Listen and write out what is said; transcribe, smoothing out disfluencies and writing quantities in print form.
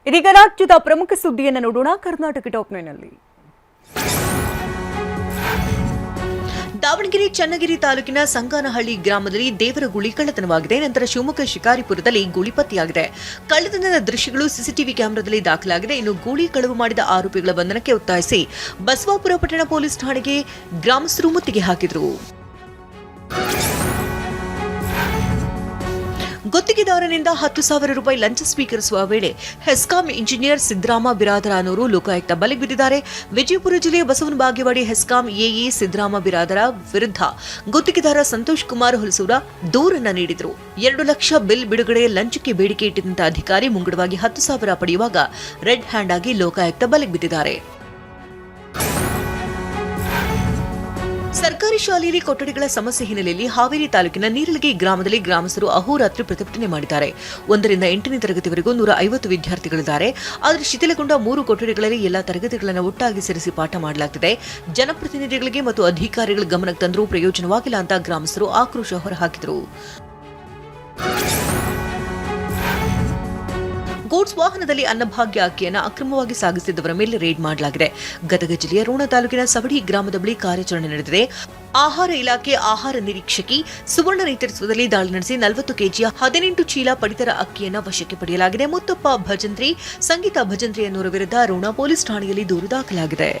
ಇದೀಗ ರಾಜ್ಯದ ಪ್ರಮುಖ ಸುದ್ದಿಯನ್ನು ನೋಡೋಣ. ಕರ್ನಾಟಕ ಟಾಪ್ 9 ನಲ್ಲಿ ದಾವಣಗೆರೆ ಚನ್ನಗಿರಿ ತಾಲೂಕಿನ ಸಂಗಾನಹಳ್ಳಿ ಗ್ರಾಮದಲ್ಲಿ ದೇವರ ಗುಳಿ ಕಳ್ಳತನವಾಗಿದೆ. ನಂತರ ಶಿವಮೊಗ್ಗ ಶಿಕಾರಿಪುರದಲ್ಲಿ ಗುಳಿ ಪತ್ತೆಯಾಗಿದೆ. ಕಳ್ಳತನದ ದೃಶ್ಯಗಳು ಸಿಸಿಟಿವಿ ಕ್ಯಾಮೆರಾದಲ್ಲಿ ದಾಖಲಾಗಿದೆ. ಇನ್ನು ಗೂಳಿ ಕಳವು ಮಾಡಿದ ಆರೋಪಿಗಳ ಬಂಧನಕ್ಕೆ ಒತ್ತಾಯಿಸಿ ಬಸವಾಪುರ ಪಟ್ಟಣ ಪೊಲೀಸ್ ಠಾಣೆಗೆ ಗ್ರಾಮಸ್ಥರು ಮುತ್ತಿಗೆ ಹಾಕಿದರು. ಗುತ್ತಿಗೆದಾರನಿಂದ 10,000 ರೂಪಾಯಿ ಲಂಚ ಸ್ವೀಕರಿಸುವ ವೇಳೆ ಹೆಸ್ಕಾಂ ಇಂಜಿನಿಯರ್ ಸಿದ್ದರಾಮ ಬಿರಾದರ ಅನ್ನೋರು ಲೋಕಾಯುಕ್ತ ಬಲೆಗೆ ಬಿದ್ದಿದ್ದಾರೆ. ವಿಜಯಪುರ ಜಿಲ್ಲೆಯ ಬಸವನ ಬಾಗೇವಾಡಿ ಹೆಸ್ಕಾಂ ಎಇ ಸಿದ್ದರಾಮ ಬಿರಾದರ ವಿರುದ್ಧ ಗುತ್ತಿಗೆದಾರ ಸಂತೋಷ್ ಕುಮಾರ್ ಹುಲಸೂರ ದೂರನ್ನ ನೀಡಿದರು. 2 ಲಕ್ಷ ಬಿಲ್ ಬಿಡುಗಡೆ ಲಂಚಕ್ಕೆ ಬೇಡಿಕೆ ಇಟ್ಟಿದ್ದಂತ ಅಧಿಕಾರಿ ಮುಂಗಡವಾಗಿ 10,000 ಪಡೆಯುವಾಗ ರೆಡ್ ಹ್ಯಾಂಡ್ ಆಗಿ ಲೋಕಾಯುಕ್ತ ಬಲೆಗೆ ಬಿದ್ದಿದ್ದಾರೆ. ಸರ್ಕಾರಿ ಶಾಲೆಯಲ್ಲಿ ಕೊಠಡಿಗಳ ಸಮಸ್ಯೆ ಹಿನ್ನೆಲೆಯಲ್ಲಿ ಹಾವೇರಿ ತಾಲೂಕಿನ ನೀರಲಗಿ ಗ್ರಾಮದಲ್ಲಿ ಗ್ರಾಮಸ್ಥರು ಅಹೋರಾತ್ರಿ ಪ್ರತಿಭಟನೆ ಮಾಡಿದ್ದಾರೆ. 1 ರಿಂದ 8ನೇ ತರಗತಿವರೆಗೂ 150 ವಿದ್ಯಾರ್ಥಿಗಳಿದ್ದಾರೆ. ಆದರೆ ಶಿಥಿಲಗೊಂಡ 3 ಕೊಠಡಿಗಳಲ್ಲಿ ಎಲ್ಲಾ ತರಗತಿಗಳನ್ನು ಒಟ್ಟಾಗಿ ಸೇರಿಸಿ ಪಾಠ ಮಾಡಲಾಗುತ್ತಿದೆ. ಜನಪ್ರತಿನಿಧಿಗಳಿಗೆ ಮತ್ತು ಅಧಿಕಾರಿಗಳ ಗಮನಕ್ಕೆ ತಂದರೂ ಪ್ರಯೋಜನವಾಗಿಲ್ಲ ಅಂತ ಗ್ರಾಮಸ್ಥರು ಆಕ್ರೋಶ ಹೊರಹಾಕಿದರು. ಗೂಡ್ಸ್ ವಾಹನದಲ್ಲಿ ಅನ್ನಭಾಗ್ಯ ಅಕ್ಕಿಯನ್ನು ಅಕ್ರಮವಾಗಿ ಸಾಗಿಸಿದ್ದವರ ಮೇಲೆ ರೇಡ್ ಮಾಡಲಾಗಿದೆ. ಗದಗ ಜಿಲ್ಲೆಯ ರೋಣ ತಾಲೂಕಿನ ಸವಡಿ ಗ್ರಾಮದ ಬಳಿ ಕಾರ್ಯಾಚರಣೆ ನಡೆದಿದೆ. ಆಹಾರ ಇಲಾಖೆ ಆಹಾರ ನಿರೀಕ್ಷಕಿ ಸುವರ್ಣ ನೇತೃತ್ವದಲ್ಲಿ ದಾಳಿ ನಡೆಸಿ 40 ಕೆಜಿಯ 18 ಚೀಲ ಪಡಿತರ ಅಕ್ಕಿಯನ್ನು ವಶಕ್ಕೆ ಪಡೆಯಲಾಗಿದೆ. ಮುತ್ತಪ್ಪ ಭಜಂತ್ರಿ, ಸಂಗೀತಾ ಭಜಂತ್ರಿ ಅನ್ನೋರ ವಿರುದ್ಧ ರೋಣ ಪೊಲೀಸ್ ಠಾಣೆಯಲ್ಲಿ ದೂರು ದಾಖಲಾಗಿದೆ.